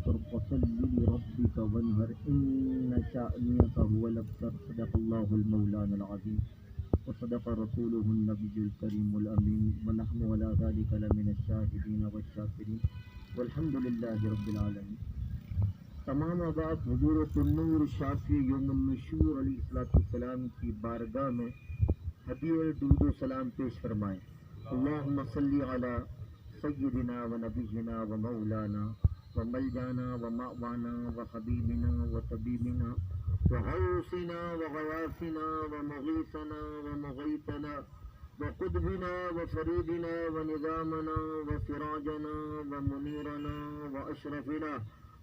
فصل لربك وانهر إن شأنك هو الأبتر صدق الله المولانا العظيم وصدق رسوله النبي الكريم الأمين ونحن على ذلك لمن الشاهدين والشاكرين والحمد لله رب العالمين. تمام آباد حضور النور شافی یوم النشور علیہ السلام کی بارگاہ میں ہدیہ درود و سلام پیش فرمائیں. اللہم صلی علی سیدنا و نبینا و مولانا و ملجانا و مأوانا و حبیبنا و طبیبنا و غوثنا و غیاثنا و مغیثنا و مغیثنا و قطبنا و فریدنا و نظامنا و سراجنا و منیرنا و اشرفنا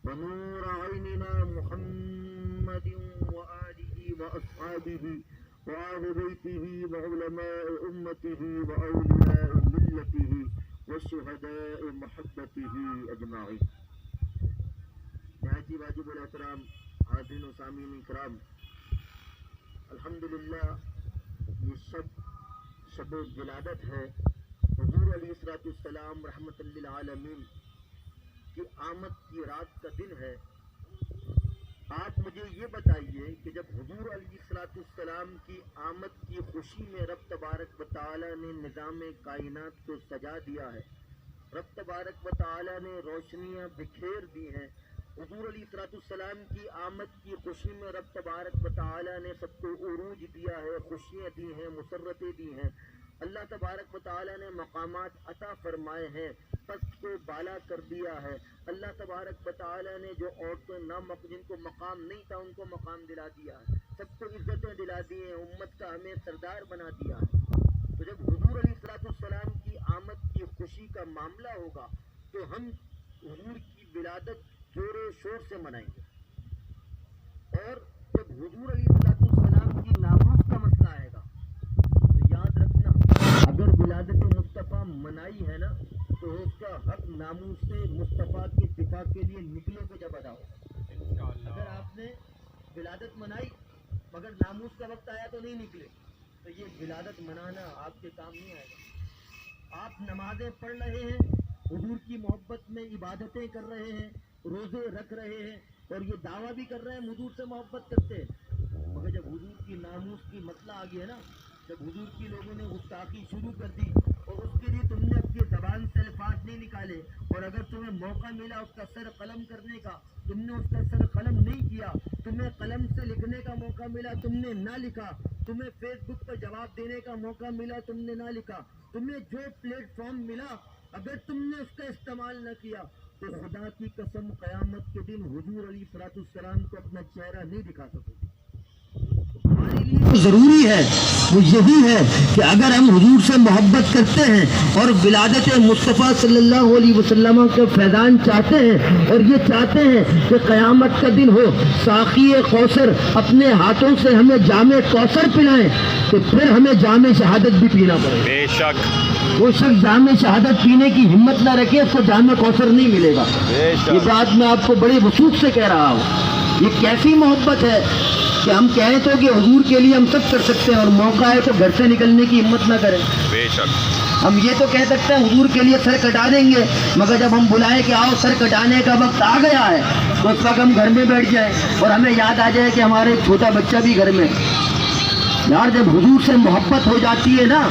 ونور عیننا محمد وآلہ واصحابہ وآل بیتہ وعلماء امتہ واولیاء ملتہ والشہداء محبتہ اجمعین. نہایت ہی واجب الاحترام حاضرین و سامعین اکرام، الحمدللہ یہ شب ولادت ہے حضور علیہ السلام رحمت للعالمین کی آمد کی رات کا دن ہے. آپ مجھے یہ بتائیے کہ جب حضور علیہ السلام کی آمد کی خوشی میں رب تبارک و تعالی نے نظام کائنات کو سجا دیا ہے، رب تبارک و تعالی نے روشنیاں بکھیر دی ہیں، حضور علیہ السلام کی آمد کی خوشی میں رب تبارک و تعالی نے سب کو عروج دیا ہے، خوشیاں دی ہیں، مسرتیں دی ہیں، اللہ تبارک و تعالی نے مقامات عطا فرمائے ہیں، پست کو بالا کر دیا ہے. اللہ تبارک و تعالی نے جو عورتیں جن کو مقام نہیں تھا ان کو مقام دلا دیا ہے، سب کو عزتیں دلا دی ہیں، امت کا ہمیں سردار بنا دیا ہے. تو جب حضور علیہ السلام کی آمد کی خوشی کا معاملہ ہوگا تو ہم حضور کی ولادت زور و شور سے منائیں گے. اور جب حضور علیہ السلام کی ناموس کا مسئلہ آئے گا تو یاد رکھنا، اگر ولادت مصطفیٰ منائی ہے نا تو اس کا حق ناموس سے مصطفیٰ کے دفاع کے لیے نکلو کو جب ادا ہوگا. اگر آپ نے ولادت منائی مگر ناموس کا وقت آیا تو نہیں نکلے تو یہ ولادت منانا آپ کے کام نہیں آئے گا. آپ نمازیں پڑھ رہے ہیں، حضور کی محبت میں عبادتیں کر رہے ہیں، روزے رکھ رہے ہیں اور یہ دعویٰ بھی کر رہے ہیں حضور سے محبت کرتے ہیں، مگر جب حضور کی ناموس کی مسئلہ آ گیا نا، جب حضور کی لوگوں نے گستاخی شروع کر دی اور اس کے لیے تم نے اپنی زبان سے الفاظ نہیں نکالے، اور اگر تمہیں موقع ملا اس کا سر قلم کرنے کا تم نے اس کا سر قلم نہیں کیا، تمہیں قلم سے لکھنے کا موقع ملا تم نے نہ لکھا، تمہیں فیس بک پر جواب دینے کا موقع ملا تم نے نہ لکھا، تمہیں جو پلیٹ فارم ملا اگر تم نے اس کا استعمال نہ کیا تو خدا کی قسم قیامت کے دن حضور علیہ السلام کو اپنا چہرہ نہیں دکھا سکو گے. ہمارے لیے ضروری ہے وہ یہی ہے کہ اگر ہم حضور سے محبت کرتے ہیں اور ولادت مصطفیٰ صلی اللہ علیہ وسلم کے فیضان چاہتے ہیں اور یہ چاہتے ہیں کہ قیامت کا دن ہو ساقی کوثر اپنے ہاتھوں سے ہمیں جام کوثر پلائیں تو پھر ہمیں جام شہادت بھی پینا پڑے. بے شک وہ شخص جام شہادت پینے کی ہمت نہ رکھے اس کو جام کوثر نہیں ملے گا. یہ بات میں آپ کو بڑے وثوق سے کہہ رہا ہوں. یہ کیسی محبت ہے کہ ہم کہیں تو کہ حضور کے لیے ہم سب کر سکتے ہیں اور موقع ہے تو گھر سے نکلنے کی ہمت نہ کریں. بے شک ہم یہ تو کہہ سکتے ہیں حضور کے لیے سر کٹا دیں گے، مگر جب ہم بلائیں کہ آؤ سر کٹانے کا وقت آ گیا ہے تو اس وقت ہم گھر میں بیٹھ جائیں اور ہمیں یاد آ جائے کہ ہمارے چھوٹا بچہ بھی گھر میں. یار جب حضور سے محبت ہو جاتی ہے نا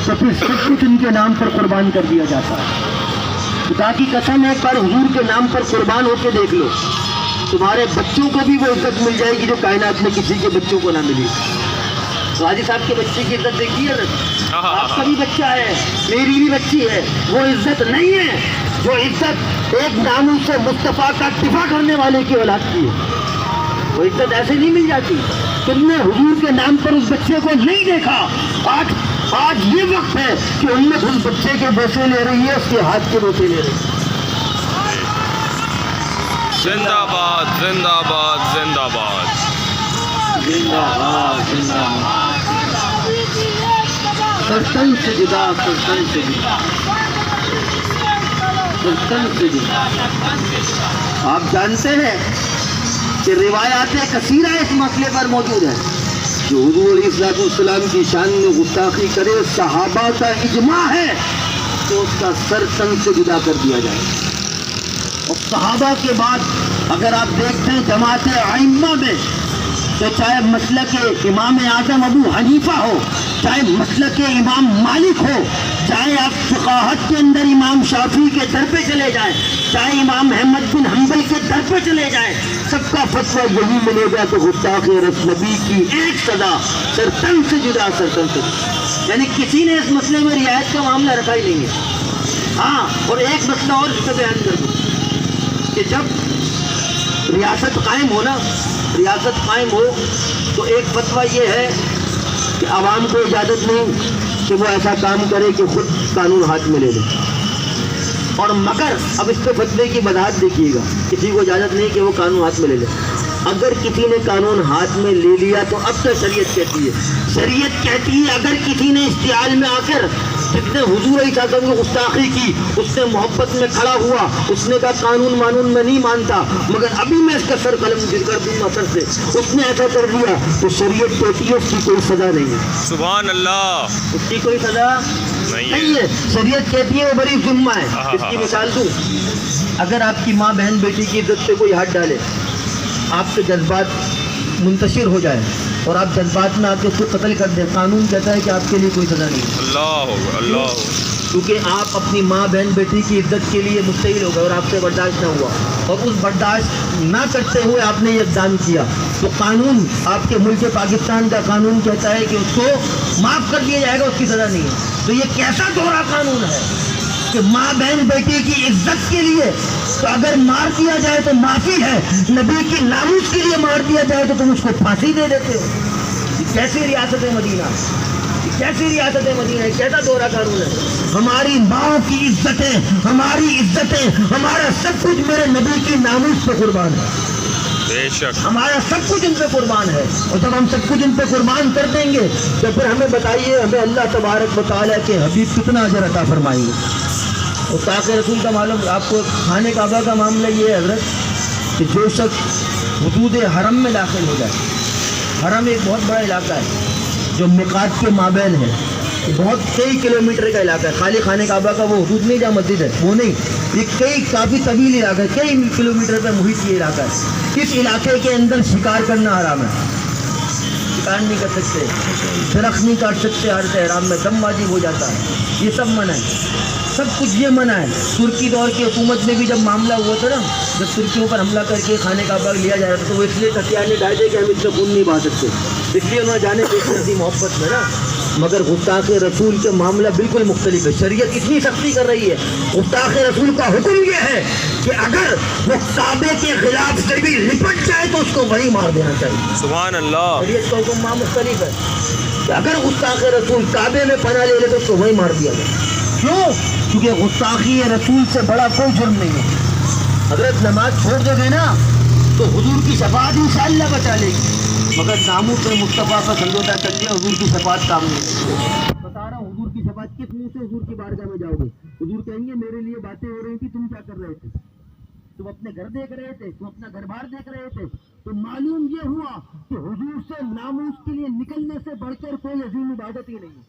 تو پھر سب کچھ ان کے نام پر قربان کر دیا جاتا ہے. خدا کی قسم ایک بار حضور کے نام پر قربان ہو کے دیکھ لو، تمہارے بچوں کو بھی وہ عزت مل جائے گی جو کائنات میں کسی کے بچوں کو نہ ملی. تو حاجی صاحب کے بچے کی عزت دیکھی ہے نا، آپ کا بھی بچہ ہے، میری بھی بچی ہے، وہ عزت نہیں ہے. وہ عزت ایک ناموس سے مصطفیٰ کا دفاع کرنے والے کی اولاد کی ہے. وہ عزت ایسے نہیں مل جاتی. تم نے حضور کے نام پر اس بچے کو نہیں دیکھا، آج یہ وقت ہے کہ امت اس بچے کے بوسے لے رہی ہے، اس کے ہاتھ کے بوسے لے رہی ہے. زندہ باد زندہ باد زندہ باد زندہ باد زندہ باد. سرتن سے جدا، سرتن سے جدا، سرتن سے جدا. آپ جانتے ہیں کہ روایات کثیرہ اس مسئلے پر موجود ہیں. جو حضور علیہ السلام کی شان میں گستاخی کرے صحابہ کا اجماع ہے تو اس کا سر تن سے جدا کر دیا جائے. اور صحابہ کے بعد اگر آپ دیکھتے ہیں جماعت ائمہ میں تو چاہے مسلک امام اعظم ابو حنیفہ ہو، چاہے مسلک امام مالک ہو، چاہے آپ فقاہت کے اندر امام شافعی کے در پہ چلے جائیں، چاہے امام احمد بن حنبل کے در پہ چلے جائیں، سب کا فتویٰ یہی ملے گا کہ گستاخ نبی کی ایک سزا سرتن سے جدا، سرتن سے، یعنی کسی نے اس مسئلے میں رعایت کا معاملہ رکھا ہی نہیں ہے۔ ہاں، اور ایک مسئلہ اور اس پہ بیان کر دوں کہ جب ریاست قائم ہو تو ایک فتویٰ یہ ہے کہ عوام کو اجازت نہیں کہ وہ ایسا کام کرے کہ خود قانون ہاتھ میں لے لے، اور مگر اب اس پہ فتوے کی وضاحت دیکھیے گا، کسی کو اجازت نہیں کہ وہ قانون ہاتھ میں لے لے، اگر کسی نے قانون ہاتھ میں لے لیا تو اب تو شریعت کہتی ہے اگر کسی نے اشتعال میں آ کر جس نے حضور علیہ السلام کی گستاخی کی، اس نے محبت میں کھڑا ہوا، اس نے کہا قانون میں نہیں مانتا مگر ابھی میں اس کا سر قلم گر کر دوں گا سر سے، اس نے ایسا کر دیا تو شریعت کہتی ہے اس کی کوئی سزا نہیں ہے۔ سبحان اللہ، اس کی کوئی سزا نہیں ہے، شریعت کہتی ہے وہ بڑی ذمہ ہے۔ اس کی مثال دوں، اگر آپ کی ماں بہن بیٹی کی عزت پہ کوئی ہاتھ ڈالے، آپ کے جذبات منتشر ہو جائے اور آپ جذبات میں آ کے اس کو قتل کر دیں، قانون کہتا ہے کہ آپ کے لیے کوئی سزا نہیں ہے۔ اللہ کیونکہ آپ اپنی ماں بہن بیٹی کی عزت کے لیے مستحیل ہو گئے اور آپ سے برداشت نہ ہوا، اور اس برداشت نہ کرتے ہوئے آپ نے یہ اقدام کیا تو قانون، آپ کے ملک پاکستان کا قانون کہتا ہے کہ اس کو معاف کر دیا جائے گا، اس کی سزا نہیں ہے۔ تو یہ کیسا دوہرا قانون ہے کہ ماں بہن بیٹی کی عزت کے لیے تو اگر مار دیا جائے تو معافی ہے، نبی کی ناموس کے لیے مار دیا جائے تو تم اس کو پھانسی دے دیتے ہو۔ یہ کیسی ریاست مدینہ، کیسا دوہرا قانون ہے؟ ہماری ماں کی عزتیں، ہماری عزتیں، ہمارا سب کچھ میرے نبی کی ناموس پہ قربان ہے، بے شک ہمارا سب کچھ ان پہ قربان ہے، اور جب ہم سب کچھ ان پہ قربان کر دیں گے تو پھر ہمیں بتائیے ہمیں اللہ تبارک و تعالیٰ کے حبیب کتنا اجر عطا فرمائیں گے۔ اور طاق رسول کا معلوم آپ کو، خانہ کعبہ کا معاملہ یہ ہے حضرت کہ جو شخص حدود حرم میں داخل ہو جائے، حرم ایک بہت بڑا علاقہ ہے جو میقات کے مابین ہے، یہ بہت کئی کلومیٹر کا علاقہ ہے، خالی خانہ کعبہ کا وہ حدود نہیں جہاں مسجد ہے وہ نہیں، یہ کافی طویل علاقہ ہے، کئی کلومیٹر پہ محیط یہ علاقہ ہے۔ اس علاقے کے اندر شکار کرنا حرام ہے، شکار نہیں کر سکتے، درخت نہیں کاٹ سکتے، حالت احرام میں دم واجب ہو جاتا ہے، یہ سب منع ہے، سب کچھ یہ منع ہے۔ ترکی دور کی حکومت میں بھی جب معاملہ ہوا تھا نا، جب ترکیوں پر حملہ کر کے خانہ کعبہ لیا جا رہا تھا تو وہ اس لیے ہتھیار نہیں ڈالے کہ ہم اس سے خون نہیں بہا سکتے، اس لیے انہوں نے جانے کی محبت میں نا، مگر گستاخ رسول کے معاملہ بالکل مختلف ہے۔ شریعت اتنی سختی کر رہی ہے، گستاخ رسول کا حکم یہ ہے کہ اگر وہ کعبے کے خلاف سے بھی لپٹ جائے تو اس کو وہی مار دینا چاہیے۔ سبحان اللہ، شریعت کا حکم وہاں مختلف ہے کہ اگر گستاخ رسول کعبے میں پناہ لے لے تو اس کو وہی مار دیا جائے۔ کیوں؟ کیونکہ گستاخی رسول سے بڑا کوئی جرم نہیں ہے۔ حضرت نماز چھوڑ دے گئے نا تو حضور کی شفاعت انشاءاللہ بچا لے گی، مگر ناموس مصطفیٰ کا سمجھوتا کر کے حضور کی شفاعت کام نہیں بتا رہا ہوں۔ حضور کی شفاعت کس منہ سے حضور کی بارگاہ میں جاؤ گے؟ حضور کہیں گے میرے لیے باتیں ہو رہی تھی، تم کیا کر رہے تھے؟ تم اپنے گھر دیکھ رہے تھے، تم اپنا گھر بار دیکھ رہے تھے۔ تو معلوم یہ ہوا کہ حضور سے ناموس کے لیے نکلنے سے بڑھ کر کوئی عظیم عبادت ہی نہیں ہے،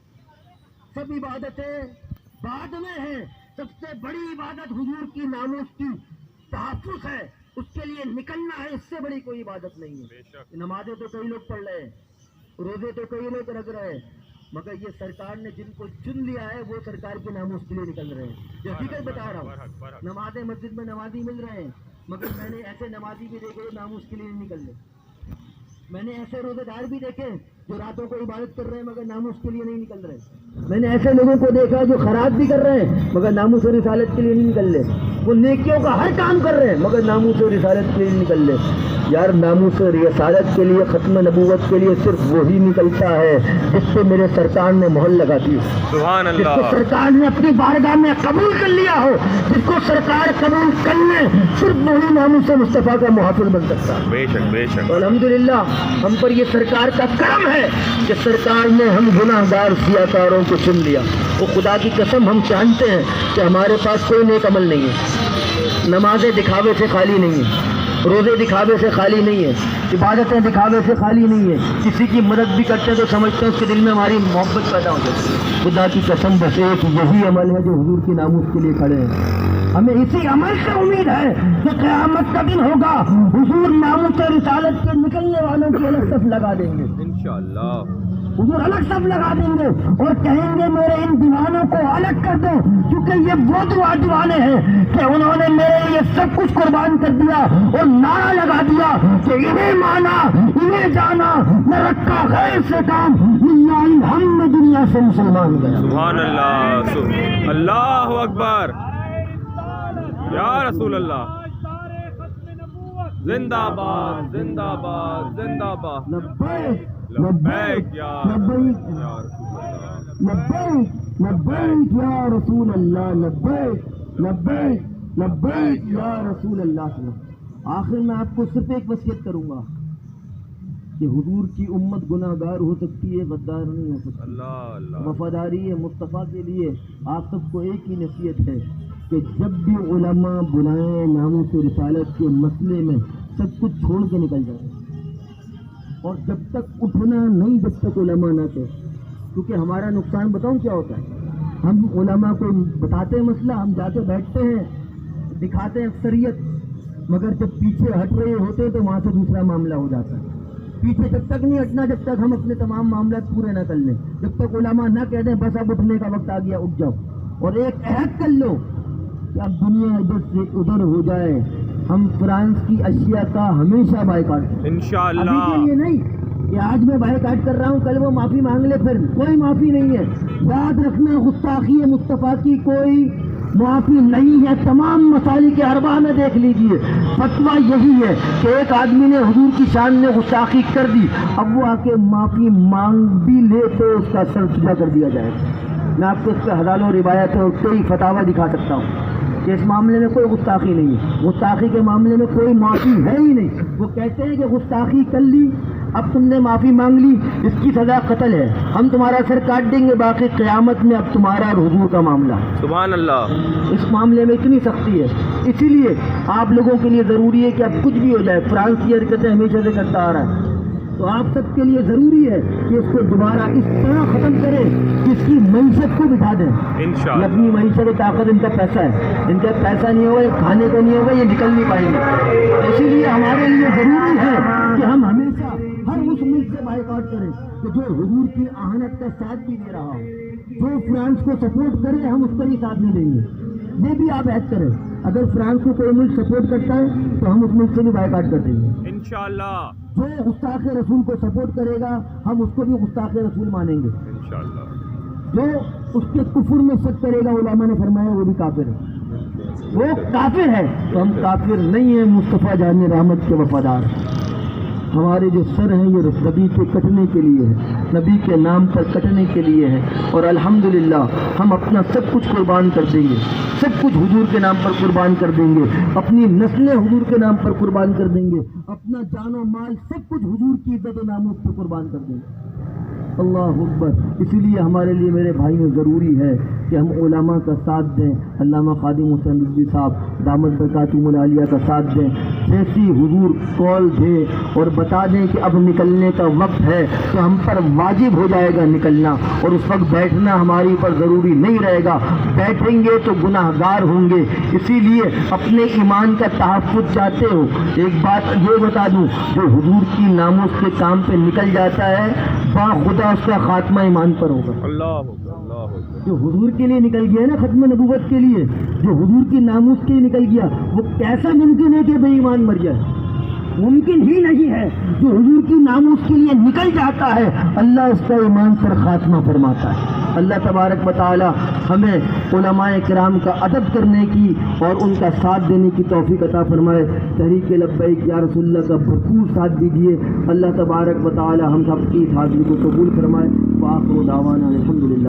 سب عبادتیں بعد میں ہیں، سب سے بڑی عبادت حضور کی ناموس کی تحفظ ہے، اس کے لیے نکلنا ہے، اس سے بڑی کوئی عبادت نہیں ہے۔ نمازیں تو کئی لوگ پڑھ رہے ہیں، روزے تو کئی لوگ رکھ رہے ہیں، مگر یہ سرکار نے جن کو چن لیا ہے وہ سرکار کے ناموس کے لیے نکل رہے ہیں۔ یہ حقیقت بتا رہا ہوں، نمازیں مسجد میں نمازی مل رہے ہیں، مگر میں نے ایسے نمازی بھی دیکھے جو ناموس کے لیے نہیں نکل رہے، میں نے ایسے روزے دار بھی دیکھے جو راتوں کو عبادت کر رہے ہیں مگر ناموس کے لیے نہیں نکل رہے، میں نے ایسے لوگوں کو دیکھا جو خیرات بھی کر رہے ہیں مگر ناموس و رسالت کے لیے نہیں نکل رہے، وہ نیکیوں کا ہر کام کر رہے ہیں مگر ناموس و رسالت کے لیے نکل رہے۔ یار ناموس و رسالت کے لیے، ختم نبوت کے لیے صرف وہی نکلتا ہے جس پہ میرے سرکار نے مہر لگا دی ہو، سبحان جس کو اللہ، سرکار نے اپنی بارگاہ میں قبول کر لیا ہو، جس کو سرکار قبول کر لے، صرف وہی ناموس مصطفیٰ کا محافظ بن سکتا ہے۔ بے شک بے شک، الحمدللہ ہم پر یہ سرکار کا کرم ہے کہ سرکار نے ہم گناہ گار سیاکاروں کو چن لیا۔ وہ خدا کی قسم ہم جانتے ہیں کہ ہمارے پاس کوئی نیک عمل نہیں ہے، نمازیں دکھاوے سے خالی نہیں ہیں، روزے دکھاوے سے خالی نہیں ہے، عبادتیں دکھاوے سے خالی نہیں ہے، کسی کی مدد بھی کرتے ہیں تو سمجھتے ہیں اس کے دل میں ہماری محبت پیدا ہو جاتی ہے۔ خدا کی قسم بس ایک یہی عمل ہے جو حضور کی ناموس کے لیے کھڑے ہیں۔ ہمیں اسی عمل سے امید ہے کہ قیامت کا دن ہوگا، حضور ناموس رسالت کے نکلنے والوں کی الگ صف لگا دیں گے، انشاءاللہ حضور الگ صف لگا دیں گے اور کہیں گے میرے ان دیوانوں کو الگ کر دو، کیونکہ یہ وہ دیوانے ہیں کہ انہوں نے میرے لیے سب کچھ قربان کر دیا اور نعرہ لگا دیا کہ انہیں مانا انہیں جانا، میں رکھا غیر سے کام، ہم نے دنیا سے مسلمان گیا۔ سبحان اللہ، اللہ اکبر، یا رسول اللہ، زندہ باد زندہ باد زندہ باد، لبیک لبیک یا لبیک لبیک لبیک یا رسول اللہ، لبیک لبیک لبیک یا رسول اللہ۔ آخر میں آپ کو صرف ایک وصیت کروں گا کہ حضور کی امت گناہ گار ہو سکتی ہے، غدار نہیں ہو سکتی۔ اللہ اللہ، وفاداری مصطفیٰ کے لیے آپ سب کو ایک ہی نصیحت ہے کہ جب بھی علماء بلائیں ناموس رسالت کے مسئلے میں سب کچھ چھوڑ کے نکل جائیں، اور جب تک اٹھنا نہیں جب تک علماء نہ کہ، کیونکہ ہمارا نقصان بتاؤں کیا ہوتا ہے، ہم علماء کو بتاتے ہیں مسئلہ، ہم جا کے بیٹھتے ہیں، دکھاتے ہیں اکثریت، مگر جب پیچھے ہٹ رہے ہوتے ہیں تو وہاں سے دوسرا معاملہ ہو جاتا ہے۔ پیچھے جب تک نہیں ہٹنا جب تک ہم اپنے تمام معاملات پورے نہ کر لیں، جب تک علماء نہ کہہ دیں بس اب اٹھنے کا وقت آ گیا، اٹھ جاؤ، اور ایک عہد کر لو کہ اب دنیا ادھر سے ادھر ہو جائے، ہم فرانس کی اشیاء کا ہمیشہ بائیکاٹ کریں، انشاءاللہ، ابھی کے لیے نہیں کہ آج میں بائیکاٹ کر رہا ہوں کل وہ معافی مانگ لے، پھر کوئی معافی نہیں ہے۔ یاد رکھنا گستاخی مصطفیٰ کی کوئی معافی نہیں ہے، تمام مسالک کے اربعہ میں دیکھ لیجئے، فتویٰ یہی ہے کہ ایک آدمی نے حضور کی شان میں گستاخی کر دی، اب وہ آ کے معافی مانگ بھی لے تو اس کا سر سجا کر دیا جائے گا۔ میں آپ کو اس پہ ہزاروں روایتیں اور کئی فتاویٰ دکھا سکتا ہوں کہ اس معاملے میں کوئی گستاخی نہیں ہے، گستاخی کے معاملے میں کوئی معافی ہے ہی نہیں۔ وہ کہتے ہیں کہ گستاخی کر لی، اب تم نے معافی مانگ لی، اس کی سزا قتل ہے، ہم تمہارا سر کاٹ دیں گے، باقی قیامت میں اب تمہارا اور حضور کا معاملہ ہے۔ سبحان اللہ، اس معاملے میں اتنی سختی ہے، اسی لیے آپ لوگوں کے لیے ضروری ہے کہ اب کچھ بھی ہو جائے، فرانس کی حرکتیں ہمیشہ سے کرتا آ رہا ہے، تو آپ سب کے لیے ضروری ہے کہ اس کو دوبارہ اس طرح ختم کریں کہ اس کی معیشت کو بٹھا دیں۔ یہ انشاءاللہ، اپنی معیشت کی طاقت ان کا پیسہ ہے، ان کا پیسہ نہیں ہوگا، یہ کھانے کو نہیں ہوگا، یہ نکل نہیں پائیں گے، اسی لیے ہمارے لیے ضروری ہے کہ ہم ہمیشہ ہر اس ملک سے بائیکاٹ کریں کہ جو حضور کی اہانت کا ساتھ بھی دے رہا ہو، جو فرانس کو سپورٹ کرے ہم اس کا بھی ساتھ نہیں دیں گے، یہ بھی آپ عہد کریں، اگر فرانس کو کوئی ملک سپورٹ کرتا ہے تو ہم اس ملک سے بھی بائیکاٹ کر دیں گے۔ انشاءاللہ، جو گستاخ رسول کو سپورٹ کرے گا ہم اس کو بھی گستاخ رسول مانیں گے، انشاءاللہ، جو اس کے کفر میں شک کرے گا علماء نے فرمایا وہ بھی کافر ہے، وہ کافر ہے، تو ہم کافر نہیں ہیں، مصطفیٰ جان رحمت کے وفادار۔ ہمارے جو سر ہیں یہ نبی کے کٹنے کے لیے ہے، نبی کے نام پر کٹنے کے لیے ہے، اور الحمدللہ ہم اپنا سب کچھ قربان کر دیں گے، سب کچھ حضور کے نام پر قربان کر دیں گے، اپنی نسلیں حضور کے نام پر قربان کر دیں گے، اپنا جان و مال سب کچھ حضور کی عزت و ناموس پر قربان کر دیں گے۔ اللہ اکبر۔ اسی لیے ہمارے لیے میرے بھائیوں ضروری ہے کہ ہم علماء کا ساتھ دیں، علامہ خادم حسین رضوی صاحب دامت برکاتہم العالیہ کا ساتھ دیں، جیسی حضور کال دے اور بتا دیں کہ اب نکلنے کا وقت ہے تو ہم پر واجب ہو جائے گا نکلنا، اور اس وقت بیٹھنا ہماری اوپر ضروری نہیں رہے گا، بیٹھیں گے تو گناہ گار ہوں گے۔ اسی لیے اپنے ایمان کا تحفظ چاہتے ہو، ایک بات یہ بتا دوں، جو حضور کی ناموس کے کام پہ نکل جاتا ہے خدا اس کا خاتمہ ایمان پر ہوگا۔ اللہ اللہ، جو حضور کے لیے نکل گیا نا، ختم نبوت کے لیے، جو حضور کی ناموس کے لیے نکل گیا، وہ کیسا ممکن ہے کہ بے ایمان مر جائے؟ ممکن ہی نہیں ہے۔ جو حضور کی ناموس کے لیے نکل جاتا ہے اللہ اس کا ایمان پر خاتمہ فرماتا ہے۔ اللہ تبارک و تعالی ہمیں علماء کرام کا ادب کرنے کی اور ان کا ساتھ دینے کی توفیق عطا فرمائے۔ تحریک لبیک یا رسول اللہ کا بھرپور ساتھ دیجیے۔ اللہ تبارک و تعالی ہم سب کی اس حاضری کو قبول فرمائے۔ وآخر دعوانا الحمدللہ۔